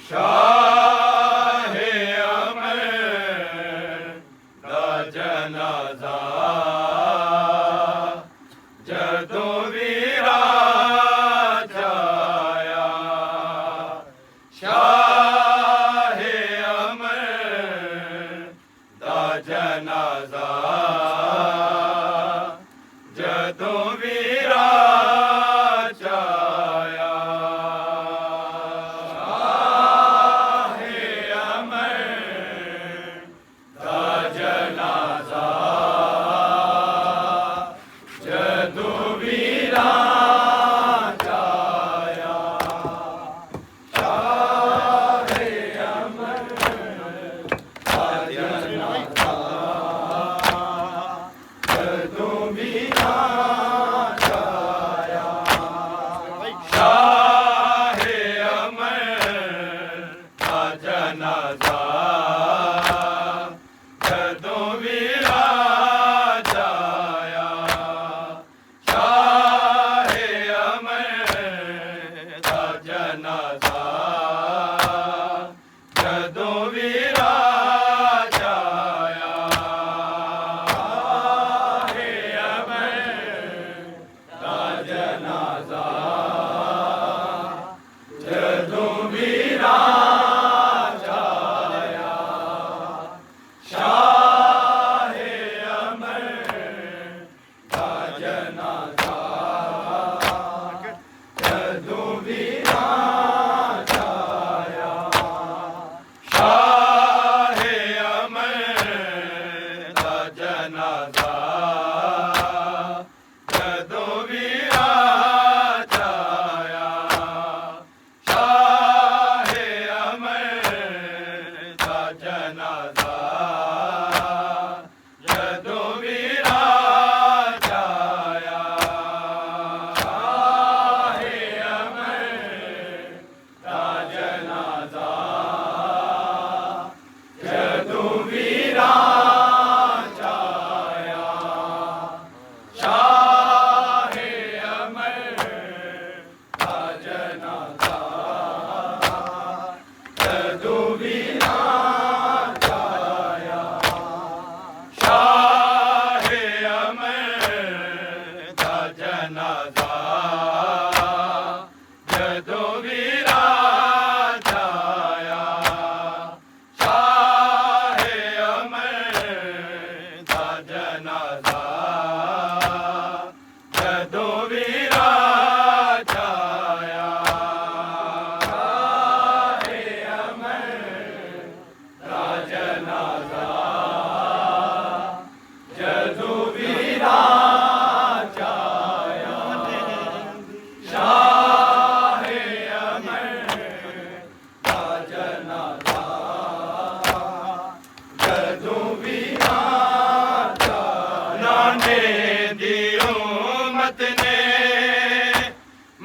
शाहे अमर दा जनाजा जदों वीरा जाया। शाहे अमर दा जनाजा जदों वीरा जाया।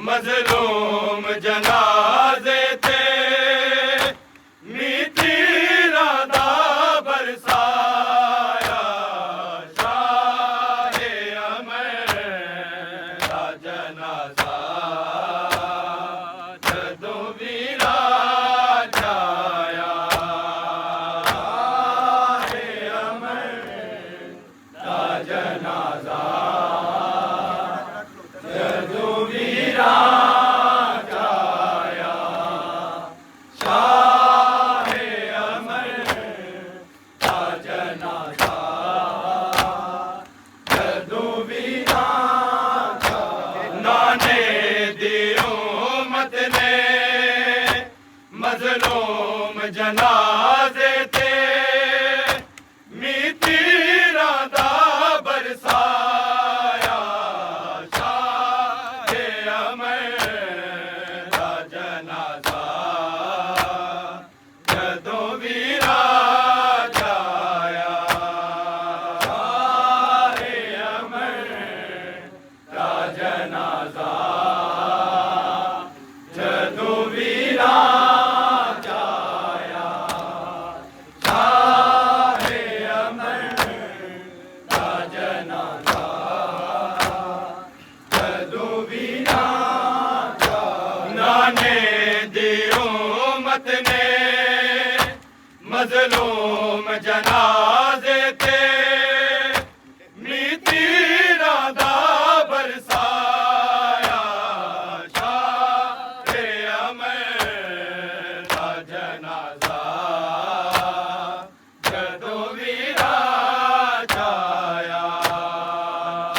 मज़लूम जनाज़े थे मीठी रादा बरसाया। शाहे अमर दा जनाज़ा जदों वीरा जाया। शाहे अमर दा जनाज़ा जदों वीरा जाया। शाहे अमर दा जनाज़ा जदों वीरा जाया। नाने दी उम्मत ने मज़लूम जनाज़े थे मीठी रादा बरसाया। जदों वीरा जाया। उम्मत ने मजलूम जनाजे ते मीतीरां दा बरसाया शाह अमर दा जनाजा जदों वीरा छाया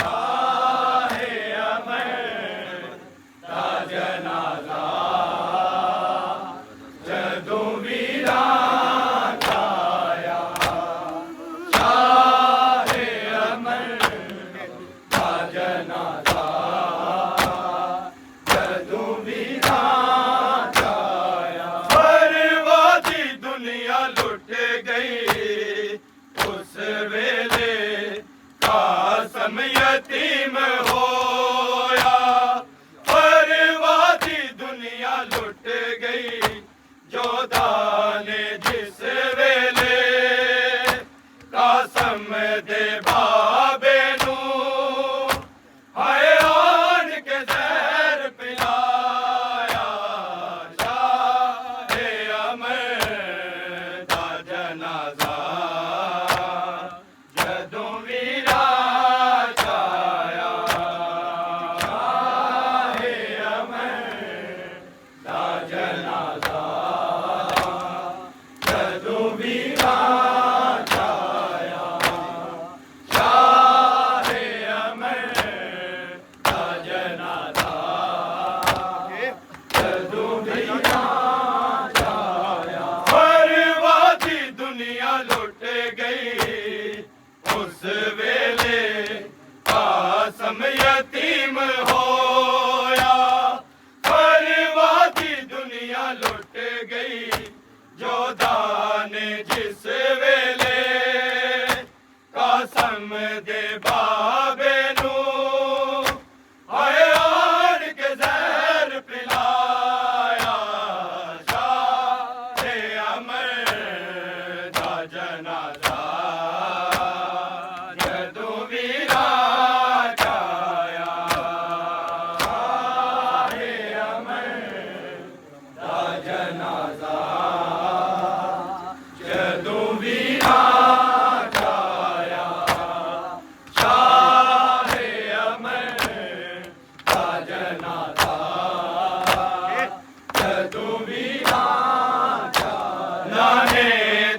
शाह अमर दा जनाजा जदों वीरा छाया शाह अमर दा जनाजा जदों वीरा छाया बर्बादी दुनिया लुट गई उस वेले कासम यतीम होया बर्बादी दुनिया लुट गई जोधा ने जिस वेले कासम दे बाबे नू हाय आन के जहर पिलाया शाह अमर दा जनाजा जदों वीरा छाया शाह अमर दा जनाजा जदों वीरा छाया शाह अमर दा जनाजा जदों वीरा छाया बर्बादी दुनिया लुट गई उस वेले कासम यतीम होया बर्बादी दुनिया लुट गई जोधा ने जिस वेले कासम दे बाबे नू हाय आन के जहर पिलाया शाह अमर दा जनाजा जदों वीरा छाया शाह अमर दा जनाजा जदों वीरा छाया शाह अमर दा जनाजा जदों वीरा छाया नाने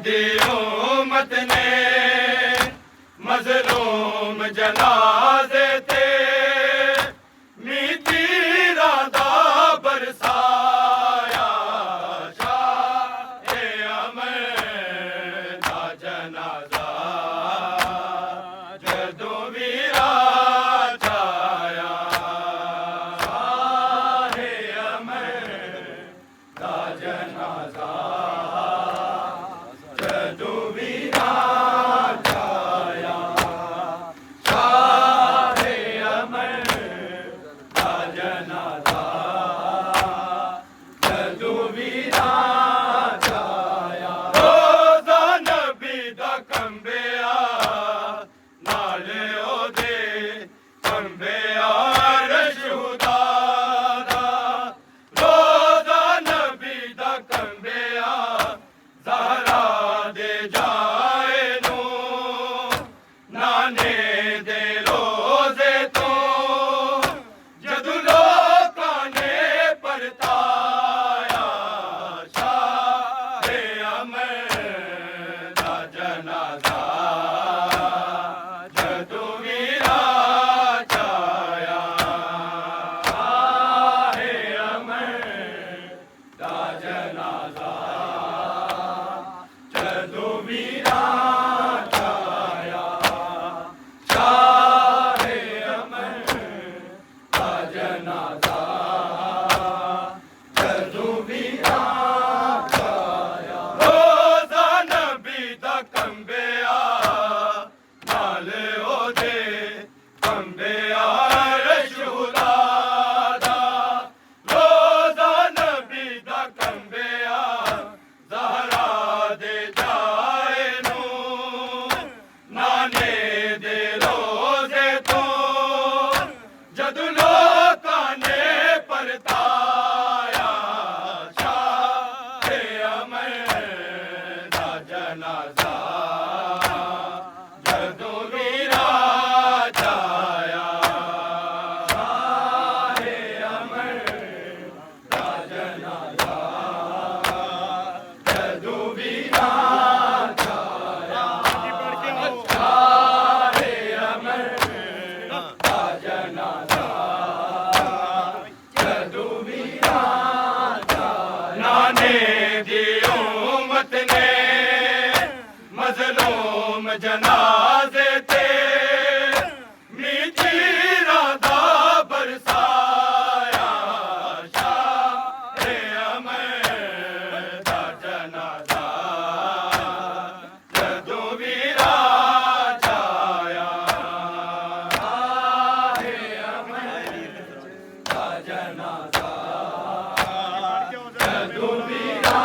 दी उम्मत ने मजलूम जनाजे ते मीतीरां दा बरसाया शाह अमर दा जनाजा जदों वीरा छाया शाह अमर दा जनाजा जदों वीरा छाया शाह अमर दा जनाजा जदों वीरा छाया रोज़ा नबी दा कंबिया नाल ओदे कंबिया अर्श खुदा दा रोज़ा नबी दा कंबिया ज़हरा दे जाए नू नाने दे रोज़े तो जदों लोकां ने परताया जाने दी उम्मत ने मजलूम जनाजे ते मीठी राधा बरसाया शाहे अमर दा जनाजा जदों वीरा जाया शाहे अमर दा जनाजा जदों वीरा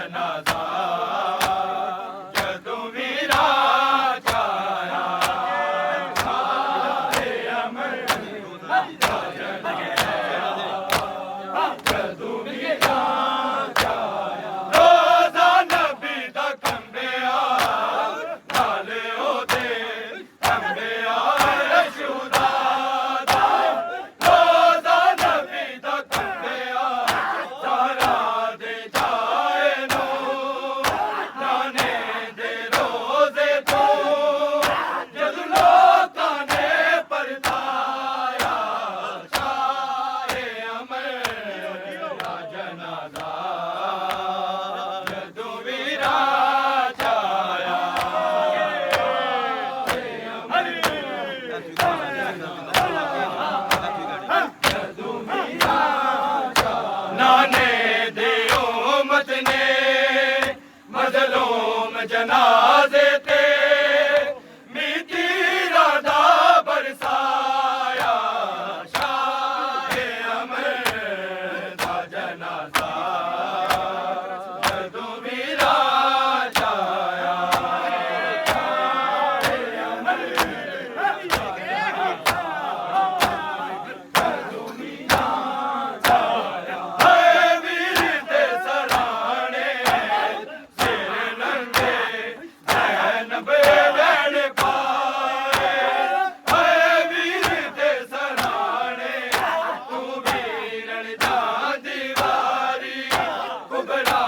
जना दा जदों वीरा चाया सारे अमर दा जना जदों वीरा चाया रोज़ा नबी दा कंबिया नाले ओदे कंबिया रशूदा दा रोज़ा नबी दा कंबिया सारा दे जाए नो जाने दे रोज़े तो जद लोकां ने परताया शाहे अमर दा जनाज़ा जदों वीरा चाया नाने दे उम्मत ने मजलूम जनाजे ते मीठी राधा बरसाया शाहे अमर दा जनाजा जदों वीरा चाया हाय वीर दे सराणे सिर नंगे ज़ैनब बैण पाए हाय वीर दे सराणे तू वीरन दा दीवारी कुबरा